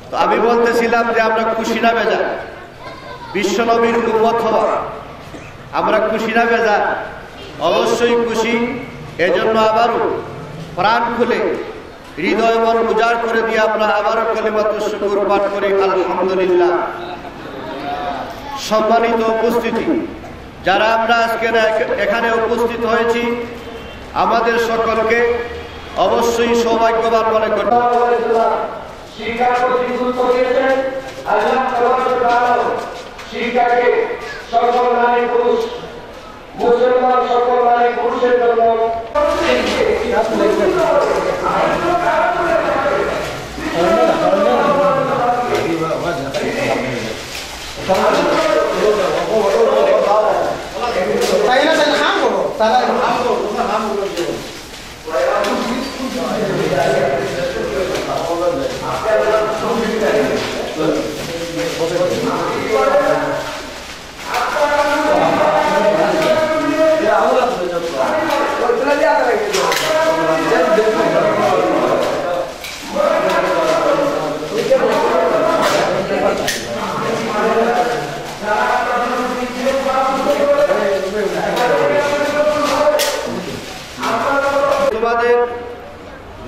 তো আমি বলতেছিলাম যে আমরা খুশি না বেজা বিশ্ব নবীর উম্মত হওয়া, আমরা খুশি না বেজা? অবশ্যই খুশি। এজন্য আবারও প্রাণ খুলে হৃদয় মন উজাড় করে দিয়ে আমরা আবারও কালিমাতুশ শুকর পাঠ করি আলহামদুলিল্লাহ। সম্মানিত উপস্থিতি, যারা আমরা আজকে এখানে উপস্থিত হয়েছি, আমাদের সকলকে অবশ্যই সৌভাগ্যবান মনে করি। শিক্ষার প্রতি গুরুত্ব দিয়েছেন আল্লাহ তাআলা। শিক্ষাকে সকল নারী পুরুষ, মুসলমান সকল নারী পুরুষের জন্য তোমাদের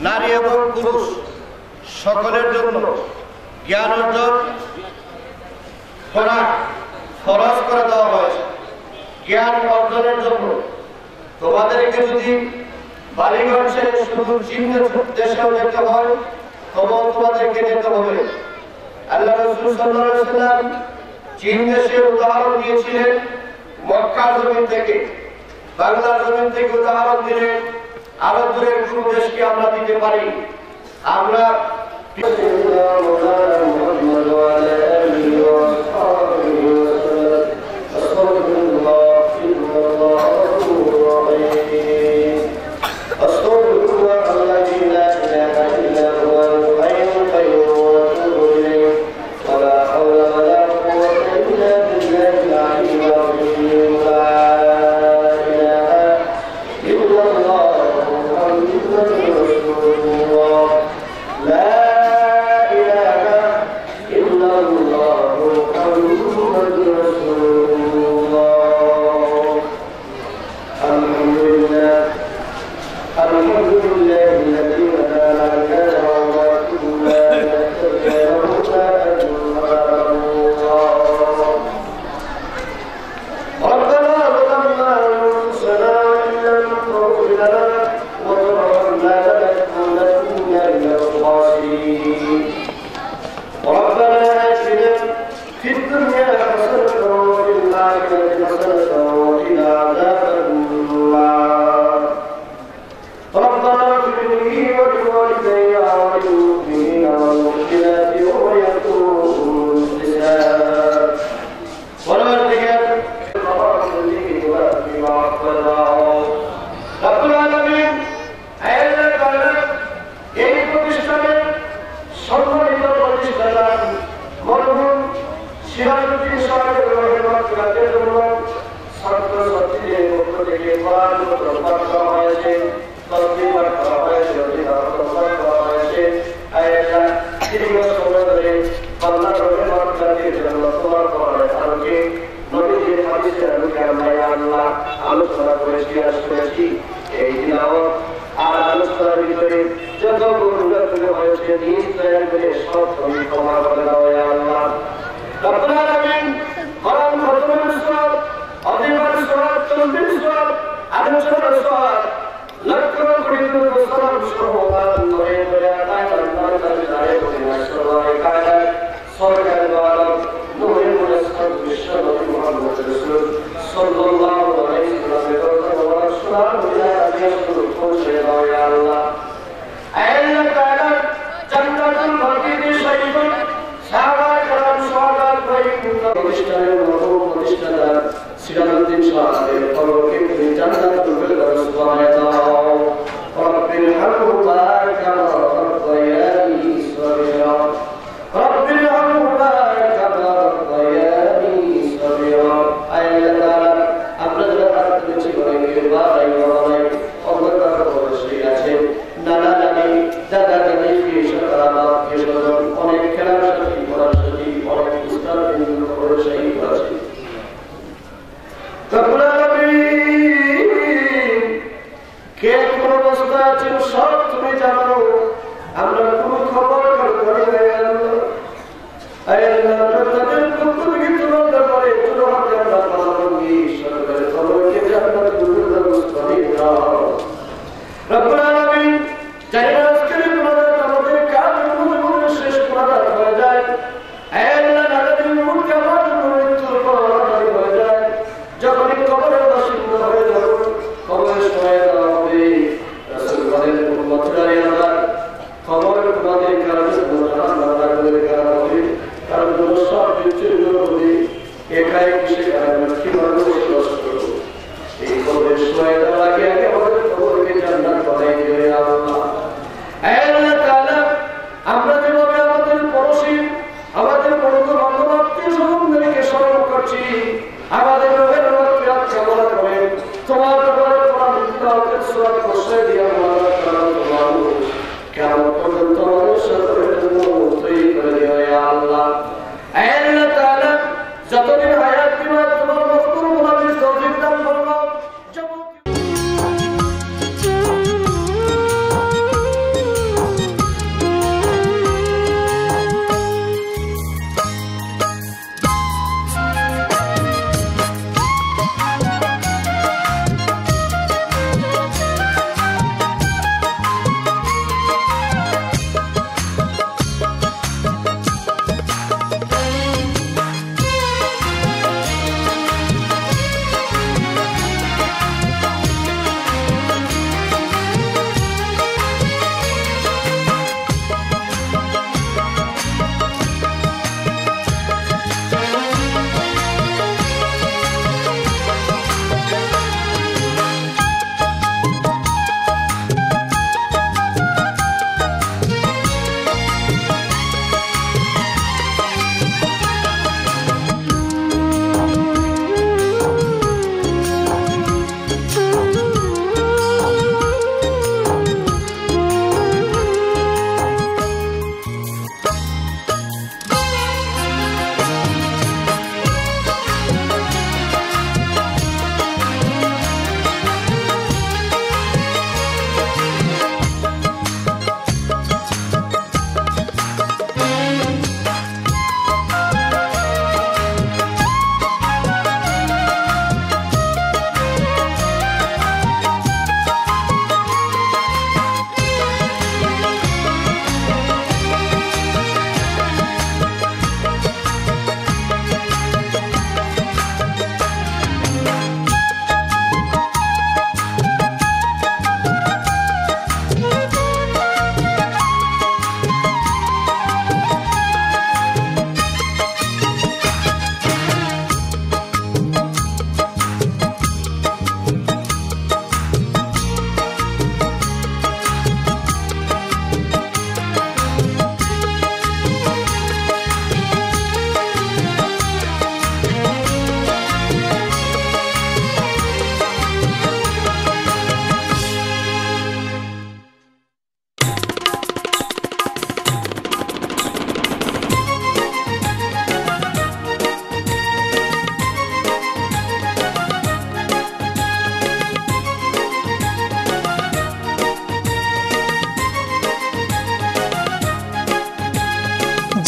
নারী এবং পুরুষ সকলের জন্য জ্ঞান অর্জন করা ফরজ করে দেওয়া হয়েছে। জ্ঞান অর্জনের জন্য তোমাদেরকে যদি বাড়িগঞ্জে সুদূর চীনের দেশেও যেতে হয়, তবুও তোমাদেরকে যেতে হবে। আল্লাহ রাসূল সাল্লাল্লাহু আলাইহি ওয়াসাল্লাম চীন দেশের উদাহরণ দিয়েছিলেন মক্কার জমিন থেকে, বাংলার জমিন থেকে উদাহরণ দিলেন। আরো দূরের কোন দেশকে আমরা দিতে পারি? আমরা আলোচনা করেছি এই দিন আর আলোচনার ভিতরে যত গুরুত্বপূর্ণ হয়েছে দিন তৈরি করে সব তুমি ক্ষমা করে দাও আল্লাহ। রব্বুল আলামিন কোরআন খতমের সওয়াব, অধিকার সওয়াব, তসবিহ সওয়াব, আলোচনার সওয়াব, লক্ষ কোটি সওয়াব সহবান হয়ে করে আল্লাহ তাআলা দাঁড়ে করে মাশাআল্লাহ কায়দাত সরকার দ্বারা নূরে মুসতাদ বিশ্ব নবী মুহাম্মদ রাসূল সাল্লাল্লাহু আলাইহি ওয়াসাল্লাম পৌঁছে দাও আল্লাহ। আল্লাহ তাআলা জান্নাতুল বাকিতে শহীদ সাহাবায়ে کرام সাহাবাত ভাই প্রতিষ্ঠানের মরহুম প্রতিষ্ঠাতা সিরাজউদ্দিন সাহেবের কবরকে তুমি জান্নাতুল ফেরদাউস বানায় দাও। রব্বিল হামহুমা কামা রাব্বায়ানি সগীরা, রব্বিল হামহুমা কামা রাব্বায়ানি সগীরা। আল্লাহ তাআলা আপনাদের হাত তুলেছি বলে বাড়াই বাড়াই অবতার অবশ্যই আছে। নানা নানি দাদা দাদি কি সকাল আলাপ কি সদন অনেক খেলার সাথী করার সাথী অনেক উস্তাদ বিন্দু করে শহীদ করেছে। কে কোন অবস্থা আছেন সব তুমি জানো, আমরা কোন খবর করি তাদের প্রত্যেকে তুলন্ত করে তুলো হাতে আমরা পালঙ্গি সরকারের খবরকে জান্নাত ব্যবস্থা দিয়ে দাও রব্বুল আলামিন। জানি না আজকের ইবাদত আমাদের কাজ মনে শেষ করা হয়ে যায়, আল্লাহ নাগাদের মুখে আমাদের মৃত্যুর পর হয়ে যায়, যখনই কবরের বাসিন্দা হয়ে যাব কবরের সময় দেওয়া হবে। রাসূল বলেন উম্মতরা আমার কবরের তোমাদের কারণে জাহান্নামের কারণ হবে, কারণ সব বিচ্ছিন্ন হবে, একাই কিসে কারণ কিভাবে বসবাস করবো। এই কবরের সময় দেওয়ার আগে আগে আমাদের কবরকে জান্নাত বানাই দেবে আল্লাহ। আল্লাহ তাআলা আমরা যেভাবে আমাদের পড়োশী আমাদের বন্ধু বান্ধব আত্মীয় স্বজনদেরকে স্মরণ করছি, আমাদের রোগের মাগফিরাত কামনা করেন, তোমার দরবারে কোরআন তিলাওয়াতের সূরা প্রশ্রয় দিয়ে আমরা কেমন পর্যন্ত আমাদের সকলের জন্য তৈরি করে দিও ইয়া আল্লাহ। আল্লাহ তাআলা যতদিন হায়াত দিবা তোমার মখতুর মুনাফিস তৌফিক দান করো।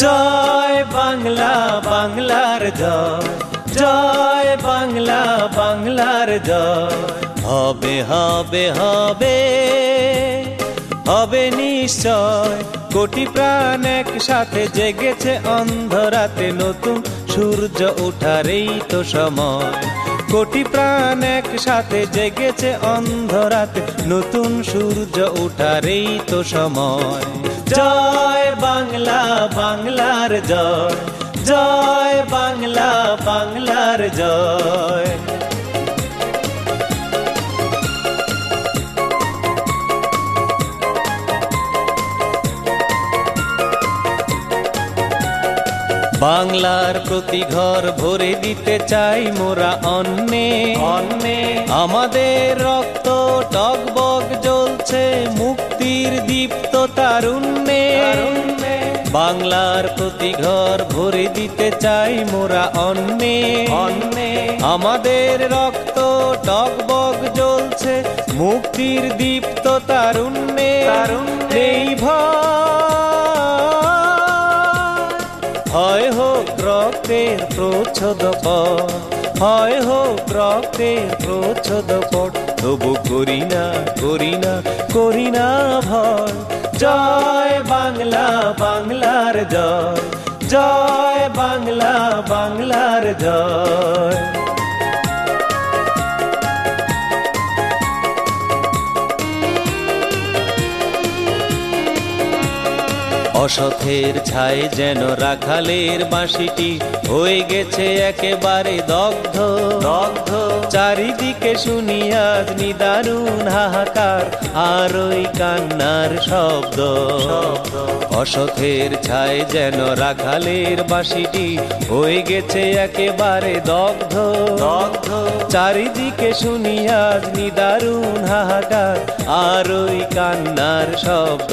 জয় বাংলা বাংলার জয়, জয় বাংলা বাংলার জয়। হবে হবে হবে হবে নিশ্চয়, কোটি প্রাণ একসাথে জেগেছে অন্ধরাতে, নতুন সূর্য ওঠার এই তো সময়। কোটি প্রাণ একসাথে জেগেছে অন্ধরাতে, নতুন সূর্য ওঠার এই তো সময়। জয় বাংলা বাংলার জয়, জয় বাংলা বাংলার জয়। বাংলার প্রতি ঘর ভরে দিতে চাই মোরা অন্নে অন্নে, আমাদের রক্ত টগবগ জ্বলছে মুক্তির দীপ্ত তারুণ্যে। বাংলার প্রতি ঘর ভরে দিতে চাই মোরা অন্নে অন্নে আমাদের রক্ত টগবগ জ্বলছে মুক্তির দীপ্ত তারুণ্যে নেই ভয় হোক রক্তের প্রচ্ছদপট হয় হোক রক্তের প্রচ্ছদপট তবু করি না ভয় জয় বাংলা বাংলার জয় জয় বাংলা বাংলার জয় অসথের ছায় যেন রাখালের বাঁশিটি হয়ে গেছে একেবারে দগ্ধ দগ্ধ চারিদিকে শুনি আজ নিদারুণ হাহাকার আর ওই কান্নার শব্দ অসথের ছায় যেন রাখালের বাঁশিটি হয়ে গেছে একেবারে দগ্ধ দগ্ধ চারিদিকে শুনি আজ নিদারুণ হাহাকার আর ওই কান্নার শব্দ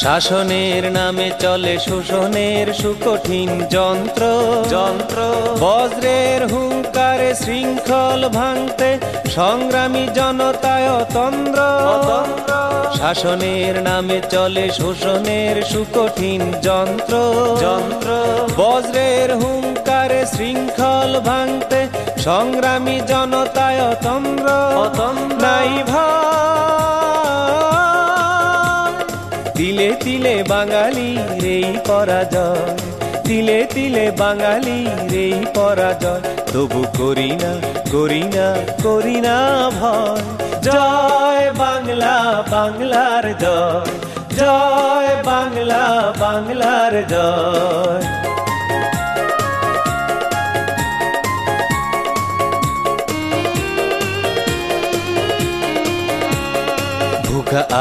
শাসনের নামে চলে শোষণের সুকঠিন যন্ত্র যন্ত্র বজ্রের হুঙ্কারে শৃঙ্খল ভাঙতে সংগ্রামী জনতায় তন্দ্র শাসনের নামে চলে শোষণের সুকঠিন যন্ত্র যন্ত্র বজ্রের হুঙ্কারে শৃঙ্খল ভাঙতে সংগ্রামী জনতায় তন্দ্র নাই তিলে তিলে বাঙালির এই পরাজয় তিলে তিলে বাঙালির এই পরাজয় তবু করি না ভয় জয় বাংলা বাংলার জয় জয় বাংলা বাংলার জয়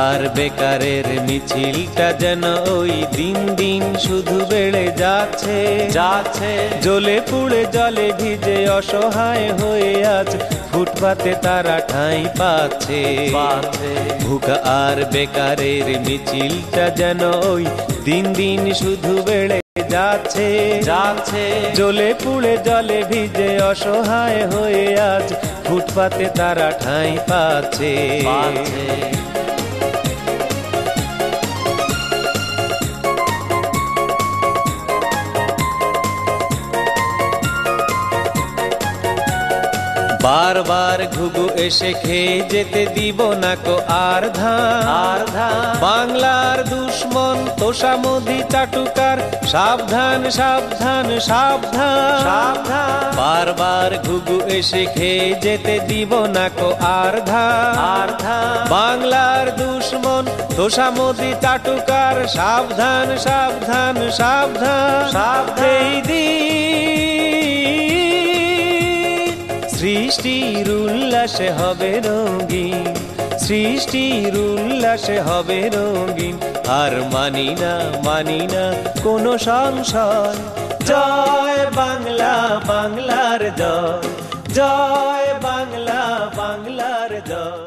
আর বেকারের মিছিলটা যেন ওই দিন দিন শুধু বেড়ে যাচ্ছে যাচ্ছে জ্বলে পুড়ে জলে ভিজে অসহায় হয়ে আজ ফুটপাতে তারা ঠাঁই পাচ্ছে ভুখা আর বেকারের মিছিলটা যেন ওই দিন দিন শুধু বেড়ে যাচ্ছে যাচ্ছে জ্বলে পুড়ে জলে ভিজে অসহায় হয়ে আজ ফুটপাতে তারা ঠাঁই পাচ্ছে বারবার ঘুঘু এসে খেয়ে যেতে দিব না কো আর ধান বাংলার দুশ্মন তোষামোদি চাটুকার সাবধান সাবধান সাবধান সাবধান বারবার ঘুঘু এসে খেয়ে যেতে দিব না কো আর ধান বাংলার দুশ্মন তোষামোদি চাটুকার সাবধান সাবধান সাবধান সাবধান সৃষ্টির উল্লাসে হবে রঙিন সৃষ্টির উল্লাসে হবে রঙিন আর মানি না কোনো সংশয় জয় বাংলা বাংলার জয় জয় বাংলা বাংলার জয়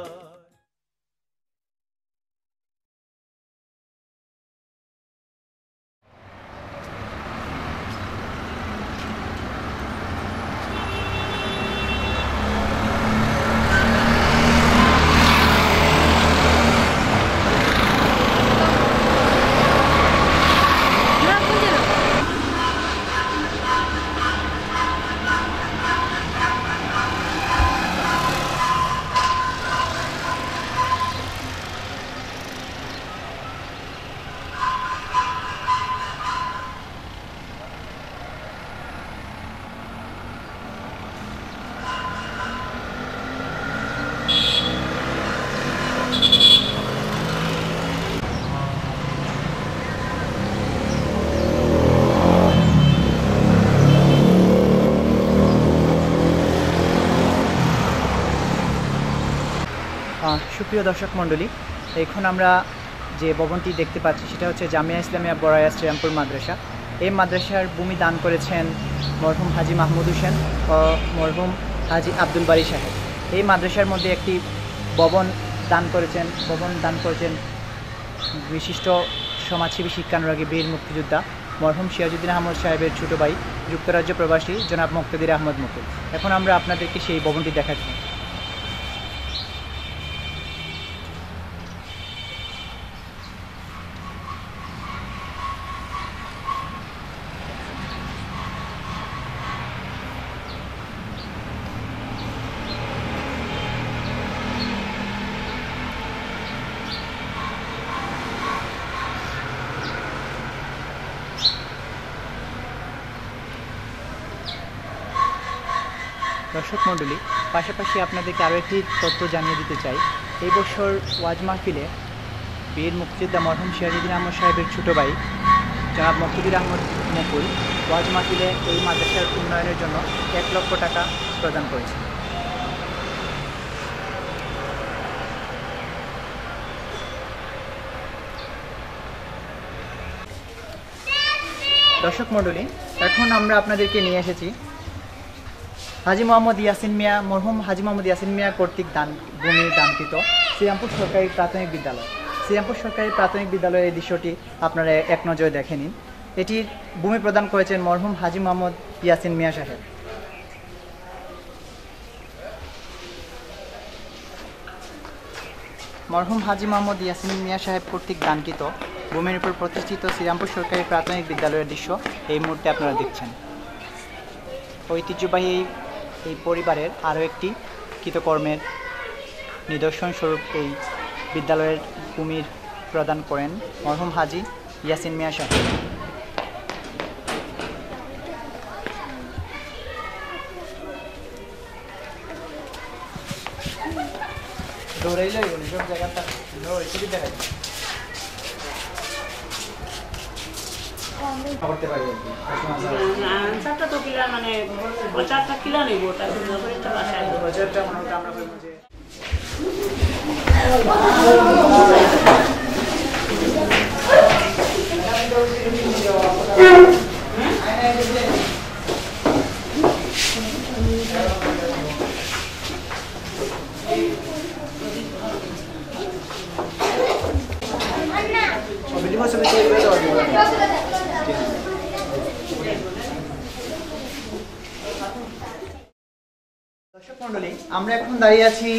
সুপ্রিয় দর্শক মণ্ডলী, এখন আমরা যে ভবনটি দেখতে পাচ্ছি সেটা হচ্ছে জামিয়া ইসলামিয়া বড়াইয়া শ্রীরামপুর মাদ্রাসা। এই মাদ্রাসার ভূমি দান করেছেন মরহুম হাজি মাহমুদ হোসেন ও মরহুম হাজি আব্দুল বারী সাহেব। এই মাদ্রাসার মধ্যে একটি ভবন দান করেছেন বিশিষ্ট সমাজসেবী শিক্ষানুরাগী বীর মুক্তিযোদ্ধা মরহুম সিরাজউদ্দিন আহমদ সাহেবের ছোট ভাই যুক্তরাজ্য প্রবাসী জনাব মুক্তাদির আহমদ মুকুল। এখন আমরা আপনাদেরকে সেই ভবনটি দেখাচ্ছি। দর্শক মণ্ডলী, পাশাপাশি আপনাদেরকে আরও একটি তথ্য জানিয়ে দিতে চাই। এই বছর ওয়াজ মাহফিলে বীর মুক্তিযোদ্ধা মরহুম সিরাজউদ্দিন আহমদ সাহেবের ছোট ভাই জনাব মুক্তাদির আহমদ মুকুল ওয়াজ মাহফিলে এই মাদ্রাসার উন্নয়নের জন্য 1 লক্ষ টাকা প্রদান করেছে। দর্শক মণ্ডলী, এখন আমরা আপনাদেরকে নিয়ে এসেছি হাজি মোহাম্মদ ইয়াসিন মিয়া মরহুম হাজি মোহাম্মদ ইয়াসিন মিয়া কর্তৃক ভূমি দানকৃত শ্রীরামপুর সরকারি প্রাথমিক বিদ্যালয়। শ্রীরামপুর সরকারি প্রাথমিক বিদ্যালয়ের এই দৃশ্যটি আপনারা এক নজরে দেখে নিন। এটির ভূমি প্রদান করেছেন মরহুম হাজি মোহাম্মদ ইয়াসিন মিয়া সাহেব। মরহুম হাজি মোহাম্মদ ইয়াসিন মিয়া সাহেব কর্তৃক দানকৃত ভূমির উপর প্রতিষ্ঠিত শ্রীরামপুর সরকারি প্রাথমিক বিদ্যালয়ের দৃশ্য এই মুহূর্তে আপনারা দেখছেন। ঐতিহ্যবাহী এই পরিবারের আরও একটি কৃতকর্মের নিদর্শন স্বরূপ এই বিদ্যালয়ের ভূমির প্রদান করেন মরহুম হাজি ইয়াসিন মিয়া সাহেব। দৌড়াইলে সব জায়গাটা দেখা করতে পারি চারটা তো কিলা মানে 4টা কিলা নেব ওটা বাজারটা মোটামুটি আমরা বলবো যে দর্শক মণ্ডলী, আমরা এখন দাঁড়িয়ে আছি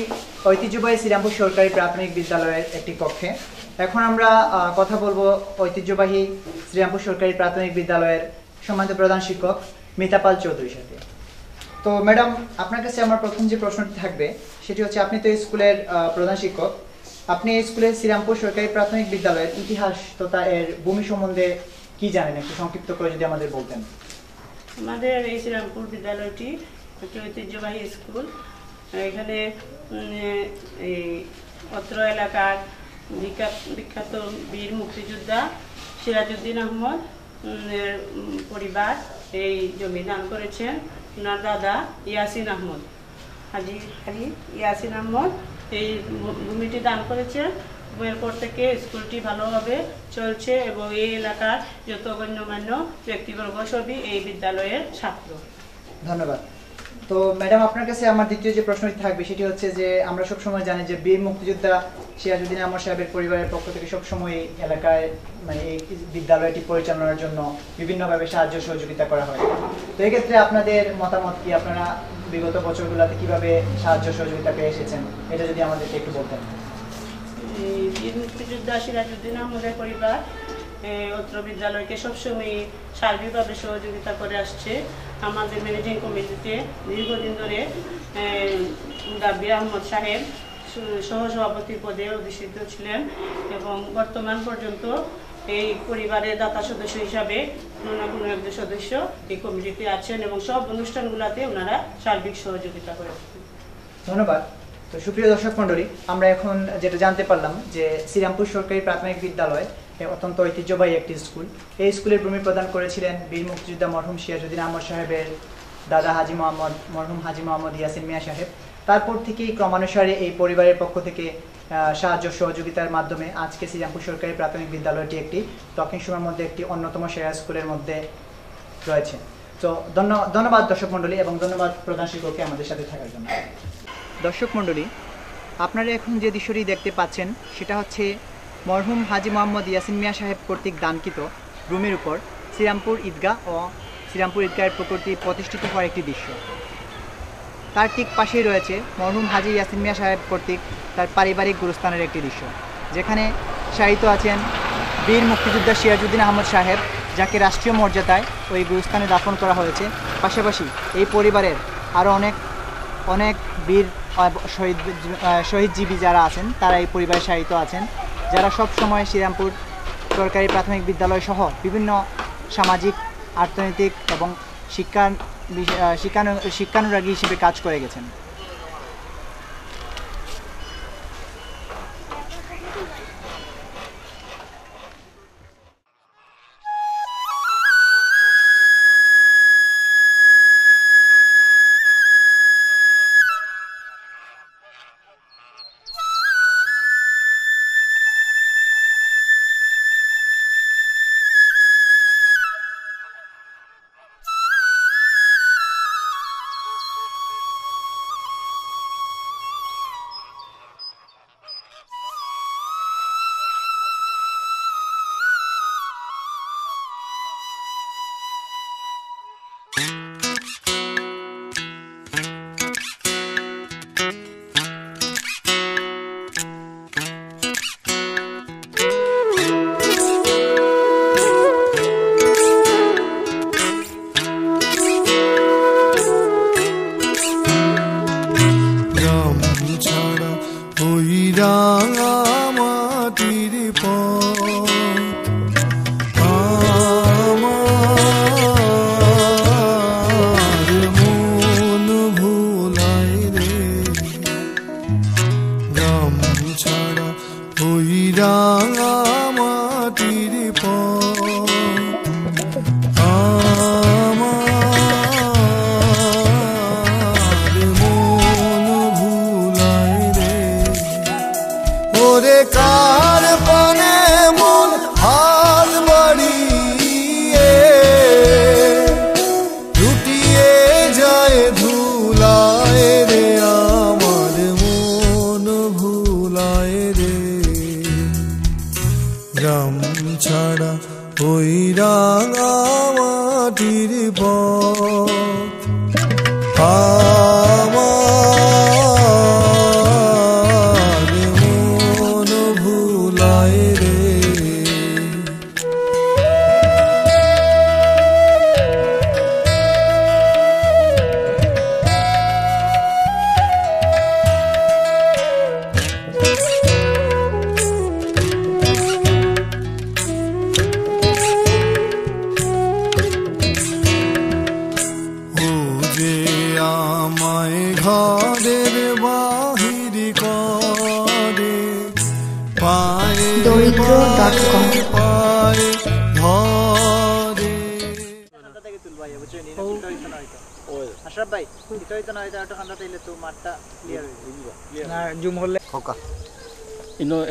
ঐতিহ্যবাহী শ্রীরামপুর সরকারি প্রাথমিক বিদ্যালয়ের একটি কক্ষে। এখন আমরা কথা বলবো ঐতিহ্যবাহী শ্রীরামপুর সরকারি প্রাথমিক বিদ্যালয়ের সম্মানিত প্রধান শিক্ষক মিতা পাল চৌধুরীর সাথে। তো ম্যাডাম, আপনার কাছে আমার প্রথম যে প্রশ্নটি থাকবে সেটি হচ্ছে, আপনি তো এই স্কুলের প্রধান শিক্ষক, আপনি এই স্কুলের শ্রীরামপুর সরকারি প্রাথমিক বিদ্যালয়ের ইতিহাস তথা এর ভূমি সম্বন্ধে কি জানেন, একটু সংক্ষিপ্ত করে যদি আমাদের বলতেন। আমাদের এই শ্রীরামপুর বিদ্যালয়টি একটি ঐতিহ্যবাহী স্কুল। এখানে এই অত্র এলাকার বিখ্যাত বীর মুক্তিযোদ্ধা সিরাজউদ্দিন আহমদ পরিবার এই জমি দান করেছেন। ওনার দাদা ইয়াসিন আহমদ, হাজি ইয়াসিন আহমদ এই ভূমিটি দান করেছেন। এরপর থেকে স্কুলটি ভালোভাবে চলছে এবং এই এলাকার যত গণ্যমান্য ব্যক্তিবর্গ সবই এই বিদ্যালয়ের ছাত্র। ধন্যবাদ। তো ম্যাডাম, আপনার কাছে আমার দ্বিতীয় যে প্রশ্নটি থাকবে সেটি হচ্ছে যে, আমরা সবসময় জানি যে বীর মুক্তিযোদ্ধা সিরাজউদ্দিন আহমদ সাহেবের পরিবারের পক্ষ থেকে সবসময় এই এলাকায় মানে এই বিদ্যালয়টি পরিচালনার জন্য বিভিন্নভাবে সাহায্য সহযোগিতা করা হয়। তো এক্ষেত্রে আপনাদের মতামত কি? আপনারা বিগত বছরগুলোতে কিভাবে সাহায্য সহযোগিতা পেয়ে এসেছেন, এটা যদি আমাদেরকে একটু বলতেন। বীর মুক্তিযোদ্ধা সিরাজউদ্দিন আহমদের পরিবার অত্র বিদ্যালয়কে সবসময় সার্বিকভাবে সহযোগিতা করে আসছে। আমাদের ম্যানেজিং কমিটিতে দীর্ঘদিন ধরে গাব্বির আহমদ সাহেব সহসভাপতি পদে অধিষ্ঠিত ছিলেন এবং বর্তমান পর্যন্ত এই পরিবারের দাতা সদস্য হিসাবে কোনো একজন সদস্য এই কমিটিতে আছেন এবং সব অনুষ্ঠানগুলোতে ওনারা সার্বিক সহযোগিতা করে। ধন্যবাদ। তো সুপ্রিয় দর্শক মণ্ডলী, আমরা এখন যেটা জানতে পারলাম যে শ্রীরামপুর সরকারি প্রাথমিক বিদ্যালয় অত্যন্ত ঐতিহ্যবাহী একটি স্কুল। এই স্কুলের ভূমি প্রদান করেছিলেন বীর মুক্তিযোদ্ধা মরহুম সিরাজউদ্দিন আহমদ সাহেবের দাদা মরহুম হাজি মোহাম্মদ ইয়াসিন মিয়া সাহেব। তারপর থেকেই ক্রমানুসারে এই পরিবারের পক্ষ থেকে সাহায্য সহযোগিতার মাধ্যমে আজকে শ্রীরামপুর সরকারি প্রাথমিক বিদ্যালয়টি একটি দক্ষিণ সুরমার মধ্যে একটি অন্যতম সেরা স্কুলের মধ্যে রয়েছে। তো ধন্যবাদ দর্শক মণ্ডলী এবং ধন্যবাদ প্রধান শিক্ষককে আমাদের সাথে থাকার জন্য। দর্শক মণ্ডলী, আপনারা এখন যে দৃশ্যটি দেখতে পাচ্ছেন সেটা হচ্ছে মরহুম হাজী মোহাম্মদ ইয়াসিন মিয়া সাহেব কর্তৃক দানকৃত রুমের উপর শ্রীরামপুর ঈদগাহ ও শ্রীরামপুর ঈদগাহের প্রকৃতি প্রতিষ্ঠিত হওয়ার একটি দৃশ্য। তার ঠিক পাশেই রয়েছে মরহুম হাজী ইয়াসিন মিয়া সাহেব কর্তৃক তার পারিবারিক গুরুস্থানের একটি দৃশ্য, যেখানে শায়িত আছেন বীর মুক্তিযোদ্ধা সিরাজউদ্দিন আহমদ সাহেব, যাকে রাষ্ট্রীয় মর্যাদায় ওই গুরুস্থানে দাফন করা হয়েছে। পাশাপাশি এই পরিবারের আরও অনেক বীর শহীদজীবী যারা আছেন তারা এই পরিবারে শায়িত আছেন, যারা সব সময় শ্রীরামপুর সরকারি প্রাথমিক বিদ্যালয় সহ বিভিন্ন সামাজিক, অর্থনৈতিক এবং শিক্ষানুরাগী হিসেবে কাজ করে গেছেন।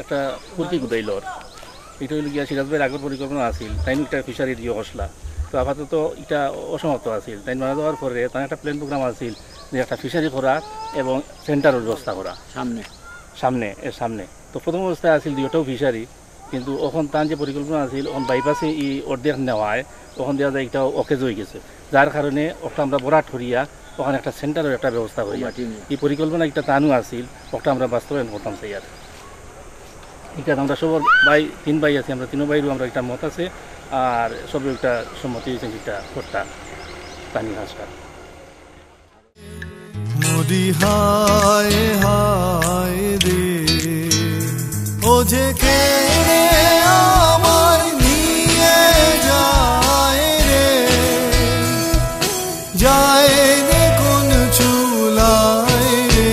একটা কুর্কি গুদাইল এটা হইল গিয়া সিরাজভাইয়ের আগের পরিকল্পনা আছিল, তাই একটা ফিশারি দিয়ে হসলা। তো আপাতত এটা অসমাপ্ত আছিল। তাই মারা যাওয়ার পরে তার একটা প্ল্যান প্রোগ্রাম আছিল যে একটা ফিশারি করা এবং সেন্টারের ব্যবস্থা করা সামনে। তো প্রথম অবস্থায় আছিল দুইটাও ফিশারি, কিন্তু এখন তার যে পরিকল্পনা আছিল এখন বাইপাসে ই অর্ধেক নেওয়ায় ওখান দেওয়া যায় এটা অকেজ হয়ে গেছে, যার কারণে ওটা আমরা বরাট করিয়া ওখানে একটা সেন্টারের একটা ব্যবস্থা করিয়া এই পরিকল্পনা একটা টানু আছিল, ওটা আমরা বাস্তবায়ন করতাম চাই। আর এটা আমরা সবার তিন ভাই আছি, আমরা তিনো ভাইয়েরও আমরা একটা মত আছে, আর সবে একটা সম্মতি হয়েছে যেটা করতা পানি হাসপাতাল। নদী হায় হায় রে ও যে কে আমার নিয়ে যায় রে, যায় রে কোন চুলায় রে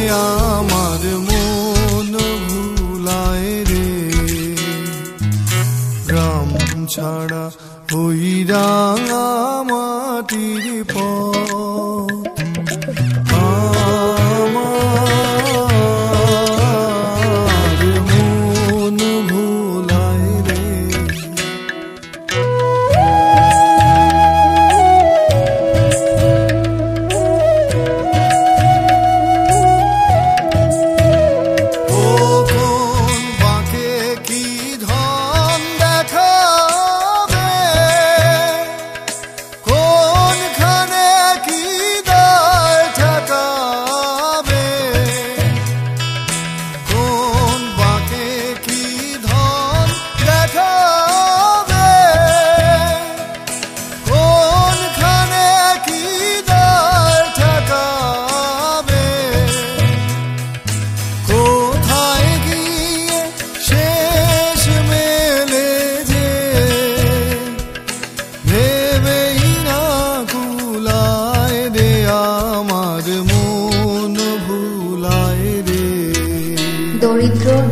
আমার মন ভুলায় রে, গ্রাম ছাড়া ওই রাঙা মাটির পথ আমার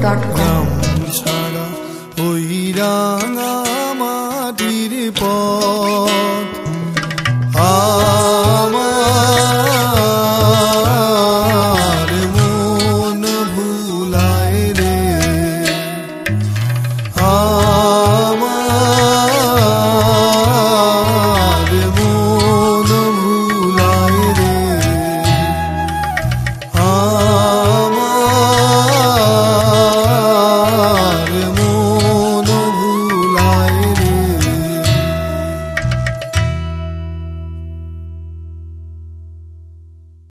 www.radiomaria.com